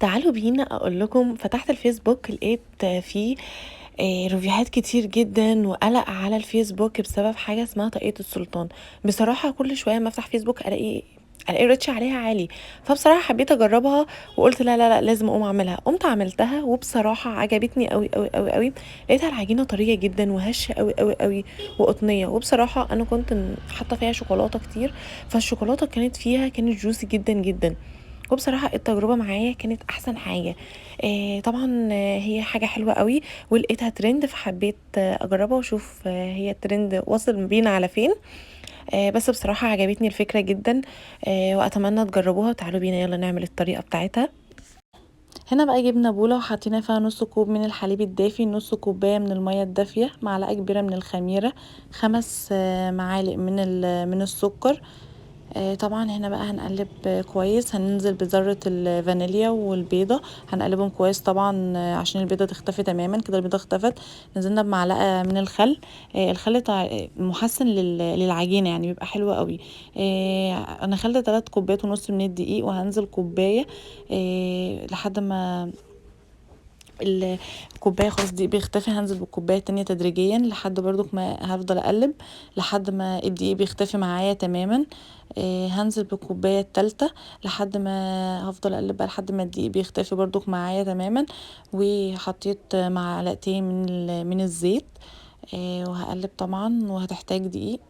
تعالوا بينا اقول لكم. فتحت الفيسبوك لقيت فيه ريفيوهات كتير جدا وقلق على الفيسبوك بسبب حاجه اسمها طاقية السلطان. بصراحه كل شويه ما افتح فيسبوك الاقي ريتش عليها عالي. فبصراحه حبيت اجربها وقلت لا لا لا لازم اقوم اعملها. قمت عملتها وبصراحه عجبتني قوي قوي قوي قوي. لقيتها العجينه طريه جدا وهشه قوي قوي قوي وقطنيه. وبصراحه انا كنت حاطه فيها شوكولاته كتير، فالشوكولاته كانت جوسي جدا جدا. وبصراحة التجربة معايا كانت أحسن حاجة. طبعا هي حاجة حلوة قوي ولقيتها ترند، فحبيت أجربها وأشوف هي الترند وصل بينا على فين. بس بصراحة عجبتني الفكرة جدا. وأتمنى تجربوها. تعالوا بينا يلا نعمل الطريقة بتاعتها. هنا بقى جبنا بولة وحطينا فيها نص كوب من الحليب الدافي، نص كوباية من المية الدافية، معلقة كبيرة من الخميرة، 5 معالق من السكر. طبعا هنا بقى هنقلب كويس. هننزل بذرة الفانيليا والبيضة، هنقلبهم كويس طبعا عشان البيضة تختفي تماما. كده البيضة اختفت. نزلنا بمعلقة من الخل. الخل محسن للعجينة، يعني بيبقى حلو قوي. انا خلت 3 كوبايات ونص من الدقيق، وهنزل كوباية لحد ما الكوبايه خلاص دي بيختفي. هنزل بالكوبايه التانية تدريجيا لحد برضك ما هفضل اقلب لحد ما الدقيق بيختفي معايا تماما. هنزل بالكوبايه التالتة لحد ما هفضل اقلب بقى لحد ما الدقيق بيختفي برضك معايا تماما. وحطيت معلقتين من الزيت. وهقلب طبعا وهتحتاج دقيق.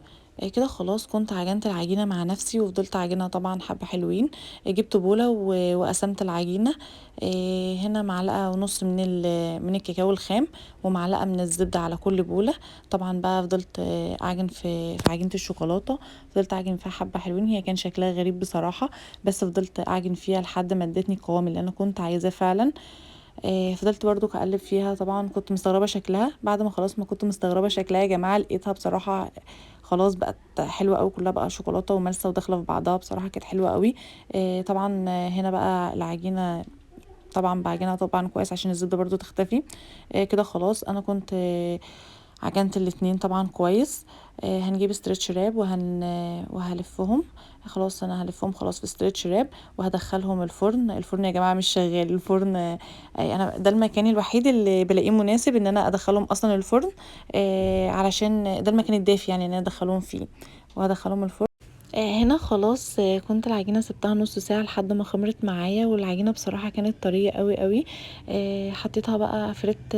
كده خلاص كنت عجنت العجينة مع نفسي وفضلت عجينها طبعا حبة حلوين. جبت بولة وقسمت العجينة. هنا معلقة ونص من الكاكاو الخام، ومعلقة من الزبدة على كل بولة. طبعا بقى فضلت اعجن في عجينة الشوكولاتة. فضلت اعجن فيها حبة حلوين. هي كان شكلها غريب بصراحة، بس فضلت اعجن فيها لحد ما ادتني القوام اللي انا كنت عايزاه فعلا. فضلت برضو اقلب فيها. طبعا كنت مستغربه شكلها. بعد ما خلاص ما كنت مستغربه شكلها يا جماعه، لقيتها بصراحه خلاص بقت حلوه قوي. كلها بقى شوكولاته وملسه وداخله في بعضها. بصراحه كانت حلوه قوي. طبعا هنا بقى العجينه طبعا بعجنها طبعا كويس عشان الزبده برضو تختفي. كده خلاص انا كنت عجنت الاتنين طبعا كويس. هنجيب استرتش راب وهلفهم. خلاص انا هلفهم خلاص في استرتش راب وهدخلهم الفرن. الفرن يا جماعه مش شغال. الفرن انا ده المكان الوحيد اللي بلاقيه مناسب ان انا ادخلهم اصلا الفرن. علشان ده المكان الدافي يعني ان انا ادخلهم فيه. وهدخلهم الفرن. هنا خلاص كنت العجينة سبتها نص ساعة لحد ما خمرت معايا، والعجينة بصراحة كانت طرية قوي قوي. حطيتها بقى فردت.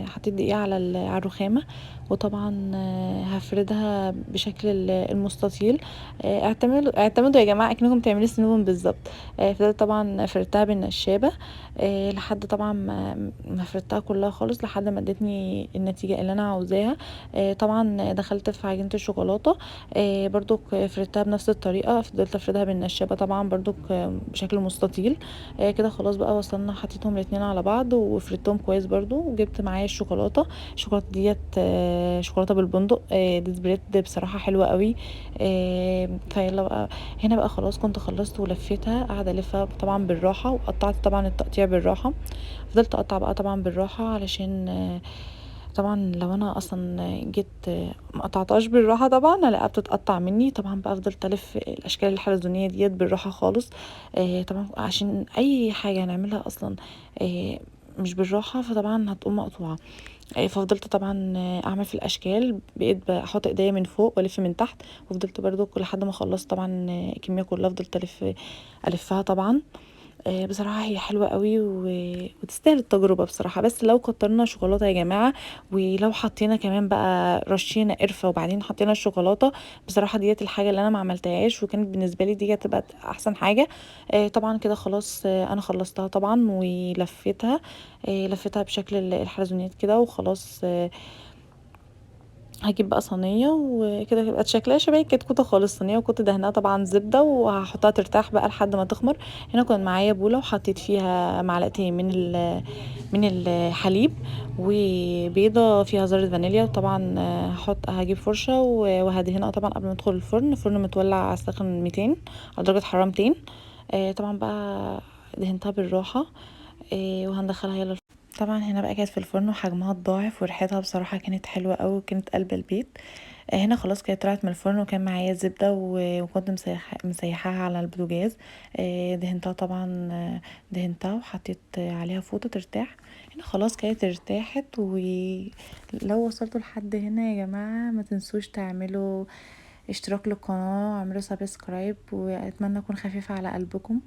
حطيت دقيقة على الرخامة. وطبعا هفردها بشكل المستطيل. اعتمدوا يا جماعة اكنكم تعملوا سنوبا بالظبط. فضلت طبعا فردتها بالنشابة لحد طبعا ما فردتها كلها خالص لحد ما ادتني النتيجة اللي انا عاوزاها. طبعا دخلت في عجينة الشوكولاتة. برضو فردتها بنفس الطريقة. فضلت افردها بالنشابة طبعا برضو بشكل مستطيل. كده خلاص بقى وصلنا. حطيتهم الاتنين على بعض وفردتهم كويس برضو. وجبت معايا الشوكولاتة ديت شوكولاتة بالبندق. دي سبريد بصراحة حلوة قوي. فيلا بقى. هنا بقى خلاص كنت خلصت ولفيتها. قاعدة الفها طبعا بالراحة، وقطعت طبعا التقطيع بالراحة. فضلت اقطع بقى طبعا بالراحة علشان طبعا لو انا اصلا جيت ما قطعتهاش بالراحه طبعا الاقيها بتتقطع مني. طبعا بقى فضلت الف الاشكال الحلزونيه ديت بالراحه خالص. طبعا عشان اي حاجه هنعملها اصلا مش بالراحه فطبعا هتقوم مقطوعه. ففضلت طبعا اعمل في الاشكال. بقيت بحط ايديا من فوق والف من تحت. وفضلت برضو لحد ما خلصت طبعا الكميه كلها. فضلت الفها طبعا. بصراحة هي حلوة قوي وتستاهل التجربة بصراحة. بس لو كترنا شوكولاتة يا جماعة، ولو حطينا كمان بقى رشينا قرفة وبعدين حطينا الشوكولاتة، بصراحة ديت الحاجة اللي انا ما عملتهاش وكانت بالنسبة لي دي هتبقى احسن حاجة. طبعا كده خلاص انا خلصتها طبعا ولفيتها. لفيتها بشكل الحلزونات كده وخلاص. هجيب بقى صينيه وكده تبقى شكلها شبه الكتكوته خالص. صينيه وكنت دهنها طبعا زبده وهحطها ترتاح بقى لحد ما تخمر. هنا كان معايا بوله وحطيت فيها معلقتين من الحليب وبيضه فيها ذره فانيليا. وطبعا هجيب فرشه وهدهنها طبعا قبل ما ادخل الفرن متولع على سخن 200 على درجه حراره 200. طبعا بقى دهنتها بالراحه. وهندخلها يلا. طبعا هنا بقى كانت في الفرن وحجمها اتضاعف وريحتها بصراحة كانت حلوة اوي وكانت قلب البيت. هنا خلاص كانت طلعت من الفرن وكان معايا زبدة وكنت مسيحاها على البوتاجاز. دهنتها طبعا، دهنتها وحطيت عليها فوطة ترتاح. هنا خلاص كانت ارتاحت. ولو وصلتوا لحد هنا يا جماعة ما تنسوش تعملوا اشتراك للقناة واعملوا سبسكرايب، واتمنى اكون خفيفة على قلبكم.